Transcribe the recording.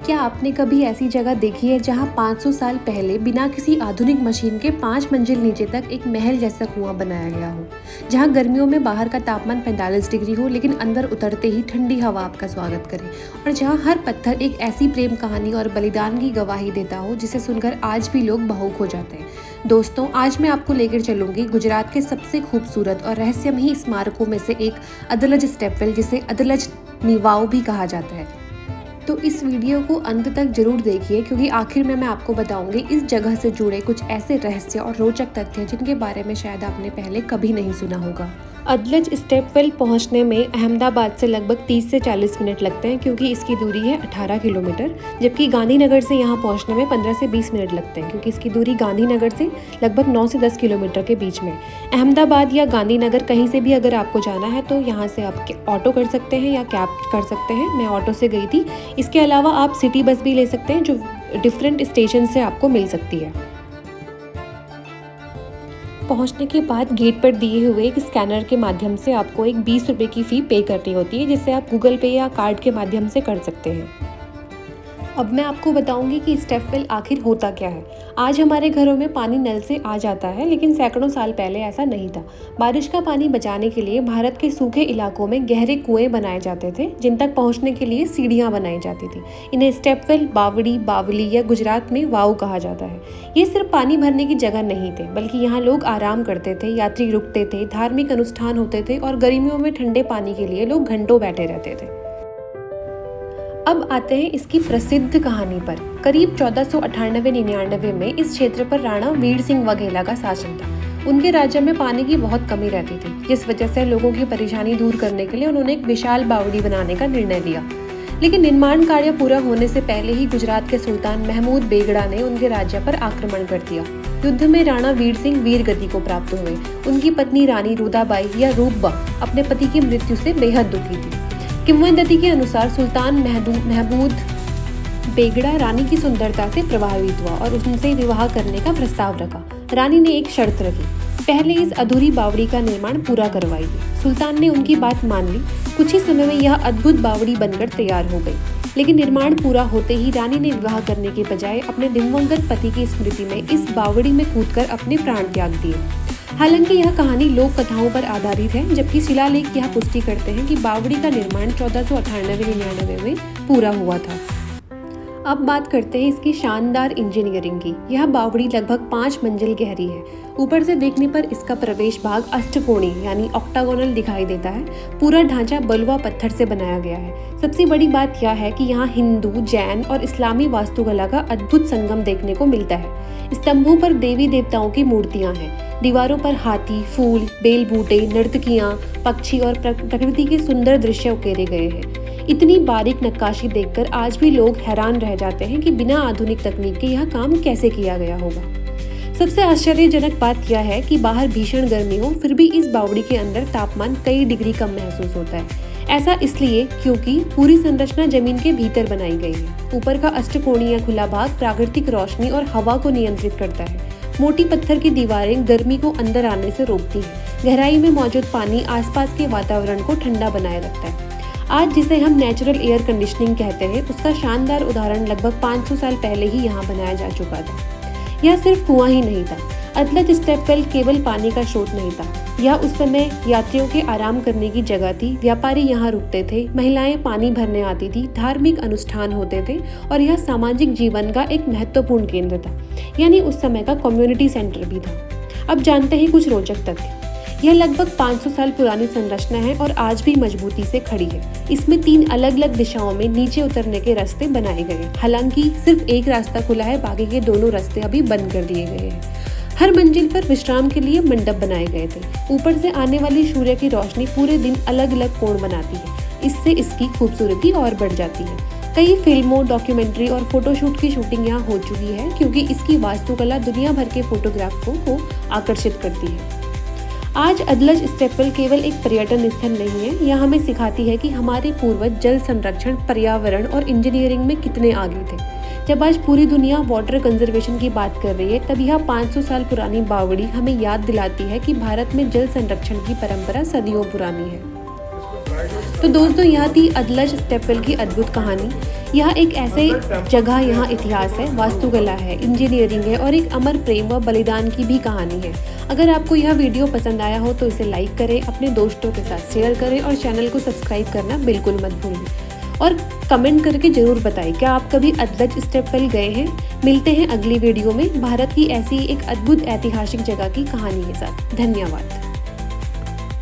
क्या आपने कभी ऐसी जगह देखी है जहां 500 साल पहले बिना किसी आधुनिक मशीन के 5 मंजिल नीचे तक एक महल जैसा कुआं बनाया गया हो, जहां गर्मियों में बाहर का तापमान 45 डिग्री हो लेकिन अंदर उतरते ही ठंडी हवा आपका स्वागत करे, और जहां हर पत्थर एक ऐसी प्रेम कहानी और बलिदान की गवाही देता हो जिसे सुनकर आज भी लोग भावुक हो जाते हैं। दोस्तों, आज मैं आपको लेकर चलूंगी गुजरात के सबसे खूबसूरत और रहस्यमयी स्मारकों में से एक अदलज स्टेपवेल, जिसे अदलज नीवाव भी कहा जाता है। तो इस वीडियो को अंत तक जरूर देखिए, क्योंकि आखिर में मैं आपको बताऊंगी इस जगह से जुड़े कुछ ऐसे रहस्य और रोचक तथ्य जिनके बारे में शायद आपने पहले कभी नहीं सुना होगा। अदलज स्टेपवेल पहुंचने में अहमदाबाद से लगभग 30 से 40 मिनट लगते हैं, क्योंकि इसकी दूरी है 18 किलोमीटर, जबकि गांधीनगर से यहाँ पहुंचने में 15 से 20 मिनट लगते हैं, क्योंकि इसकी दूरी गांधीनगर से लगभग 9 से 10 किलोमीटर के बीच में। अहमदाबाद या गांधीनगर कहीं से भी अगर आपको जाना है तो यहाँ से आप ऑटो कर सकते हैं या कैब कर सकते हैं। मैं ऑटो से गई थी। इसके अलावा आप सिटी बस भी ले सकते हैं, जो डिफरेंट स्टेशन से आपको मिल सकती है। पहुंचने के बाद गेट पर दिए हुए एक स्कैनर के माध्यम से आपको एक 20 रुपये की फ़ी पे करनी होती है, जिसे आप गूगल पे या कार्ड के माध्यम से कर सकते हैं। अब मैं आपको बताऊंगी कि स्टेपवेल आखिर होता क्या है। आज हमारे घरों में पानी नल से आ जाता है, लेकिन सैकड़ों साल पहले ऐसा नहीं था। बारिश का पानी बचाने के लिए भारत के सूखे इलाकों में गहरे कुएं बनाए जाते थे, जिन तक पहुंचने के लिए सीढ़ियां बनाई जाती थी। इन्हें स्टेपवेल, बावड़ी, बावली या गुजरात में वाव कहा जाता है। ये सिर्फ पानी भरने की जगह नहीं थे, बल्कि यहाँ लोग आराम करते थे, यात्री रुकते थे, धार्मिक अनुष्ठान होते थे और गर्मियों में ठंडे पानी के लिए लोग घंटों बैठे रहते थे। अब आते हैं इसकी प्रसिद्ध कहानी पर। करीब 1498-99 में इस क्षेत्र पर राणा वीर सिंह वाघेला का शासन था। उनके राज्य में पानी की बहुत कमी रहती थी, जिस वजह से लोगों की परेशानी दूर करने के लिए उन्होंने एक विशाल बावड़ी बनाने का निर्णय लिया। लेकिन निर्माण कार्य पूरा होने से पहले ही गुजरात के सुल्तान महमूद बेगड़ा ने उनके राज्य पर आक्रमण कर दिया। युद्ध में राणा वीर सिंह वीर गति को प्राप्त हुए। उनकी पत्नी रानी रुदाबाई या रूपबा अपने पति की मृत्यु से बेहद दुखी थी। किंवदंती के अनुसार सुल्तान महमूद बेगड़ा रानी की सुंदरता से प्रभावित हुआ और उनसे विवाह करने का प्रस्ताव रखा। रानी ने एक शर्त रखी, पहले इस अधूरी बावड़ी का निर्माण पूरा करवाइए। सुल्तान ने उनकी बात मान ली। कुछ ही समय में यह अद्भुत बावड़ी बनकर तैयार हो गई। लेकिन निर्माण पूरा होते ही रानी ने विवाह करने के बजाय अपने दिवंगत पति की स्मृति में इस बावड़ी में कूदकर अपने प्राण त्याग दिए। हालांकि यह कहानी लोक कथाओं पर आधारित है, जबकि शिलालेख यह पुष्टि करते हैं कि बावड़ी का निर्माण 1498-99 में पूरा हुआ था। अब बात करते हैं इसकी शानदार इंजीनियरिंग की। यह बावड़ी लगभग 5 मंजिल गहरी है। ऊपर से देखने पर इसका प्रवेश भाग अष्टकोणी यानी ऑक्टागोनल दिखाई देता है। पूरा ढांचा बलुआ पत्थर से बनाया गया है। सबसे बड़ी बात यह है कि यहाँ हिंदू, जैन और इस्लामी वास्तुकला का अद्भुत संगम देखने को मिलता है। स्तंभों पर देवी देवताओं की मूर्तियां हैं। दीवारों पर हाथी, फूल, बेल बूटे, नर्तकियां, पक्षी और प्रकृति के सुंदर दृश्य उकेरे गए हैं। इतनी बारीक नक्काशी देखकर आज भी लोग हैरान रह जाते हैं कि बिना आधुनिक तकनीक के यह काम कैसे किया गया होगा। सबसे आश्चर्यजनक बात यह है कि बाहर भीषण गर्मी हो, फिर भी इस बावड़ी के अंदर तापमान कई डिग्री कम महसूस होता है। ऐसा इसलिए क्योंकि पूरी संरचना जमीन के भीतर बनाई गई है। ऊपर का अष्टकोणीय खुला भाग प्राकृतिक रोशनी और हवा को नियंत्रित करता है। मोटी पत्थर की दीवारें गर्मी को अंदर आने से रोकती हैं। गहराई में मौजूद पानी आसपास के वातावरण को ठंडा बनाए रखता है। आज जिसे हम नेचुरल एयर कंडीशनिंग कहते हैं, उसका शानदार उदाहरण लगभग 500 साल पहले ही यहाँ बनाया जा चुका था। यह सिर्फ कुआं ही नहीं था। अदलज स्टेपवेल केवल पानी का स्रोत नहीं था। यह उस समय यात्रियों के आराम करने की जगह थी। व्यापारी यहाँ रुकते थे, महिलाएं पानी भरने आती थी, धार्मिक अनुष्ठान होते थे और यह सामाजिक जीवन का एक महत्वपूर्ण केंद्र था, यानी उस समय का कम्युनिटी सेंटर भी था। अब जानते हैं कुछ रोचक तथ्य। यह लगभग 500 साल पुरानी संरचना है और आज भी मजबूती से खड़ी है। इसमें 3 अलग-अलग दिशाओं में नीचे उतरने के रास्ते बनाए गए। हालांकि सिर्फ एक रास्ता खुला है, बाकी के दोनों रास्ते अभी बंद कर दिए गए हैं। हर मंजिल पर विश्राम के लिए मंडप बनाए गए थे। ऊपर से आने वाली सूर्य की रोशनी पूरे दिन अलग अलग कोण बनाती है। इससे इसकी खूबसूरती और बढ़ जाती है। कई फिल्मों, डॉक्यूमेंट्री और फोटोशूट की शूटिंग यहाँ हो चुकी है, क्योंकि इसकी वास्तुकला दुनिया भर के फोटोग्राफरों को आकर्षित करती है। आज अदलज स्टेपवेल केवल एक पर्यटन स्थल नहीं है, यह हमें सिखाती है कि हमारे पूर्वज जल संरक्षण, पर्यावरण और इंजीनियरिंग में कितने आगे थे। जब आज पूरी दुनिया वाटर कंजर्वेशन की बात कर रही है, तब यह 500 साल पुरानी बावड़ी हमें याद दिलाती है कि भारत में जल संरक्षण की परंपरा सदियों पुरानी है। तो दोस्तों यह थी अदलज स्टेपवेल की अद्भुत कहानी। यह एक ऐसे जगह, यहाँ इतिहास है, वास्तुकला है, इंजीनियरिंग है और एक अमर प्रेम व बलिदान की भी कहानी है। अगर आपको यह वीडियो पसंद आया हो तो इसे लाइक करें, अपने दोस्तों के साथ शेयर करें और चैनल को सब्सक्राइब करना बिल्कुल मत भूलें। और कमेंट करके ज़रूर बताएं क्या आप कभी अदलज स्टेपवेल गए हैं। मिलते हैं अगली वीडियो में भारत की ऐसी एक अद्भुत ऐतिहासिक जगह की कहानी के साथ। धन्यवाद।